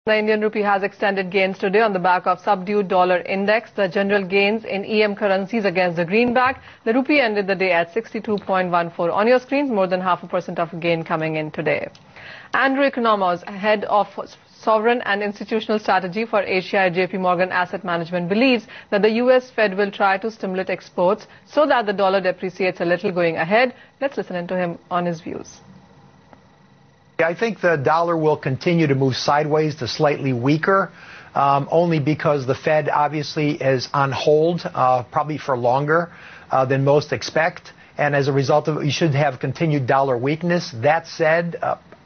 The Indian rupee has extended gains today on the back of subdued dollar index. The general gains in EM currencies against the greenback. The rupee ended the day at 62.14. On your screens, more than 0.5% of gain coming in today. Andrew Economos, head of sovereign and institutional strategy for Asia at JP Morgan Asset Management, believes that the US Fed will try to stimulate exports so that the dollar depreciates a little going ahead. Let's listen in to him on his views. I think the dollar will continue to move sideways to slightly weaker, only because the Fed obviously is on hold, probably for longer than most expect. And as a result of it, you should have continued dollar weakness. That said,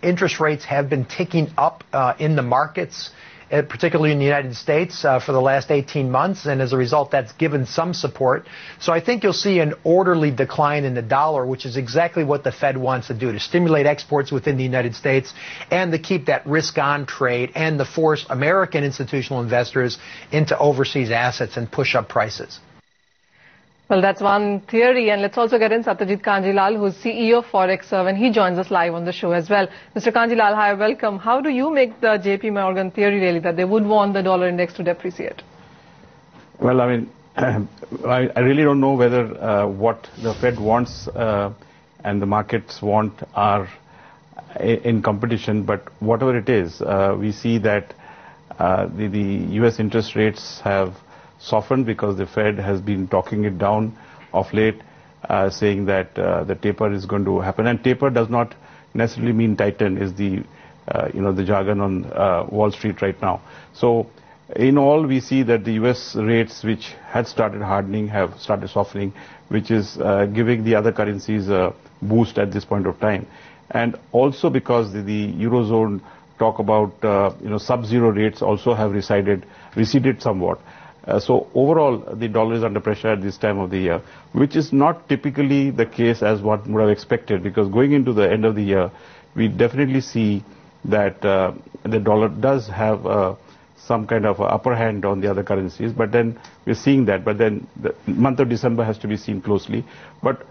interest rates have been ticking up in the markets, particularly in the United States, for the last 18 months. And as a result, that's given some support. So I think you'll see an orderly decline in the dollar, which is exactly what the Fed wants to do, to stimulate exports within the United States and to keep that risk-on trade and to force American institutional investors into overseas assets and push up prices. Well, that's one theory, and let's also get in Satyajit Kanhaiya, who's CEO of ForexServe, and he joins us live on the show as well. Mr. Kanhaiya, hi, welcome. How do you make the JP Morgan theory really that they would want the dollar index to depreciate? Well, I mean, I really don't know whether what the Fed wants and the markets want are in competition, but whatever it is, we see that the U.S. interest rates have softened because the Fed has been talking it down of late, saying that the taper is going to happen. And taper does not necessarily mean tighten, is the the jargon on Wall Street right now. So in all, we see that the U.S. rates, which had started hardening, have started softening, which is giving the other currencies a boost at this point of time. And also because the Eurozone talk about sub-zero rates also have receded somewhat. So overall, the dollar is under pressure at this time of the year, which is not typically the case as one would have expected, because going into the end of the year, we definitely see that the dollar does have some kind of upper hand on the other currencies, but then we're seeing that. But then the month of December has to be seen closely. But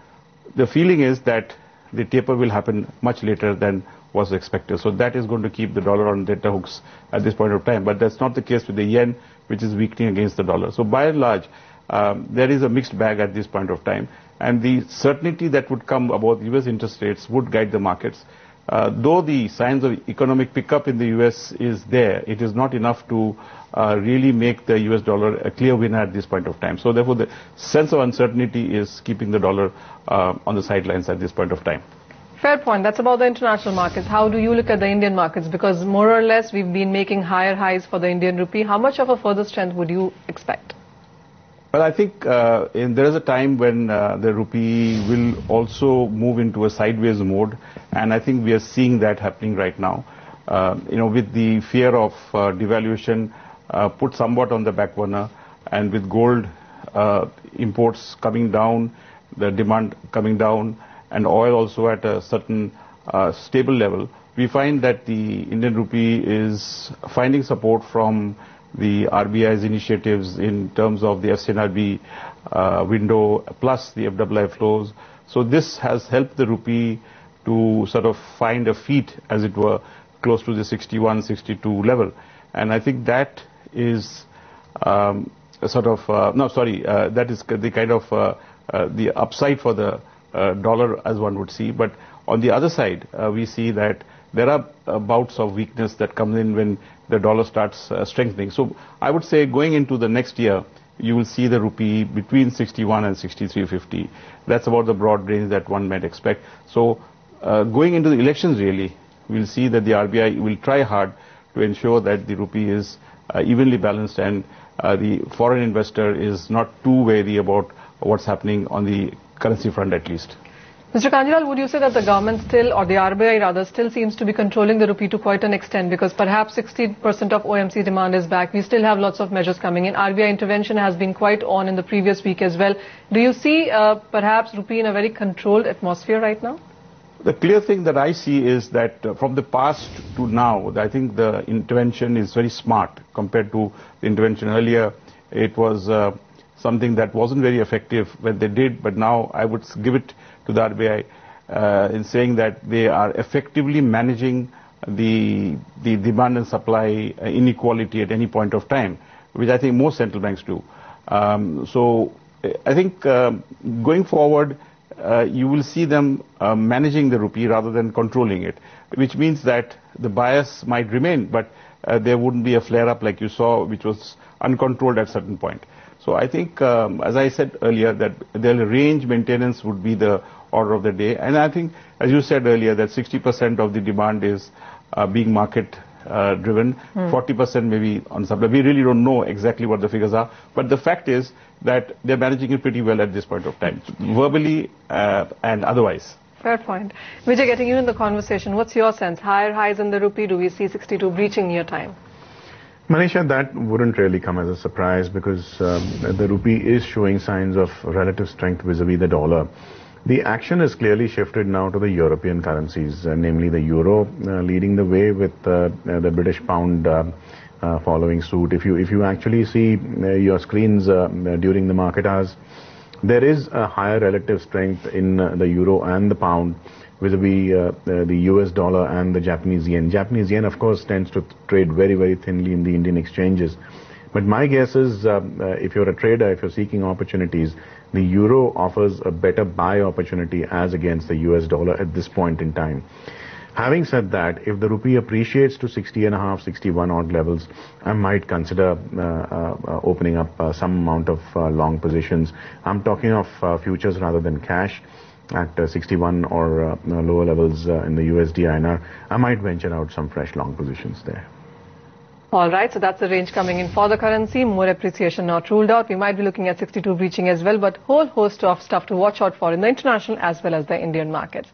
the feeling is that the taper will happen much later than was expected. So that is going to keep the dollar on data hooks at this point of time. But that's not the case with the yen, which is weakening against the dollar. So by and large, there is a mixed bag at this point of time. And the certainty that would come about U.S. interest rates would guide the markets. Though the signs of economic pickup in the U.S. is there, it is not enough to really make the U.S. dollar a clear winner at this point of time. So therefore, the sense of uncertainty is keeping the dollar on the sidelines at this point of time. Fair point. That's about the international markets. How do you look at the Indian markets? Because more or less we've been making higher highs for the Indian rupee. How much of a further strength would you expect? Well, I think there is a time when the rupee will also move into a sideways mode, and I think we are seeing that happening right now. With the fear of devaluation put somewhat on the back burner, and with gold imports coming down, the demand coming down, and oil also at a certain stable level, we find that the Indian rupee is finding support from the RBI's initiatives in terms of the FCNRB window plus the FII flows. So this has helped the rupee to sort of find a feet, as it were, close to the 61, 62 level. And I think that is that is the kind of the upside for the dollar, as one would see. But on the other side, we see that there are bouts of weakness that come in when the dollar starts strengthening. So I would say going into the next year, you will see the rupee between 61 and 63.50. That's about the broad range that one might expect. So going into the elections, really, we'll see that the RBI will try hard to ensure that the rupee is evenly balanced and the foreign investor is not too wary about what's happening on the currency front, at least. Mr. Kanhaiya, would you say that the government still, or the RBI rather, still seems to be controlling the rupee to quite an extent, because perhaps 60% of OMC demand is back. We still have lots of measures coming in. RBI intervention has been quite on in the previous week as well. Do you see perhaps rupee in a very controlled atmosphere right now? The clear thing that I see is that from the past to now, I think the intervention is very smart compared to the intervention earlier. It was something that wasn't very effective when they did, but now I would give it to the RBI in saying that they are effectively managing demand and supply inequality at any point of time, which I think most central banks do. So I think going forward, you will see them managing the rupee rather than controlling it, which means that the bias might remain, but there wouldn't be a flare-up like you saw, which was uncontrolled at a certain point. So I think, as I said earlier, that the range maintenance would be the order of the day. And I think, as you said earlier, that 60% of the demand is being market driven, 40% maybe on supply. We really don't know exactly what the figures are, but the fact is that they're managing it pretty well at this point of time, verbally and otherwise. Fair point. Vijay, getting you in the conversation, what's your sense? Higher highs in the rupee, do we see 62 breaching near time? Manisha, that wouldn't really come as a surprise because the rupee is showing signs of relative strength vis-a-vis the dollar. The action has clearly shifted now to the European currencies, namely the euro leading the way with the British pound following suit. If you actually see your screens during the market hours, there is a higher relative strength in the euro and the pound vis-a-vis the US dollar and the Japanese yen. Japanese yen, of course, tends to trade very, very thinly in the Indian exchanges. But my guess is if you're a trader, if you're seeking opportunities, the euro offers a better buy opportunity as against the US dollar at this point in time. Having said that, if the rupee appreciates to 60.5, 61 odd levels, I might consider opening up some amount of long positions. I'm talking of futures rather than cash at 61 or lower levels in the USD INR. I might venture out some fresh long positions there. All right, so that's the range coming in for the currency. More appreciation not ruled out. We might be looking at 62 breaching as well, but whole host of stuff to watch out for in the international as well as the Indian markets.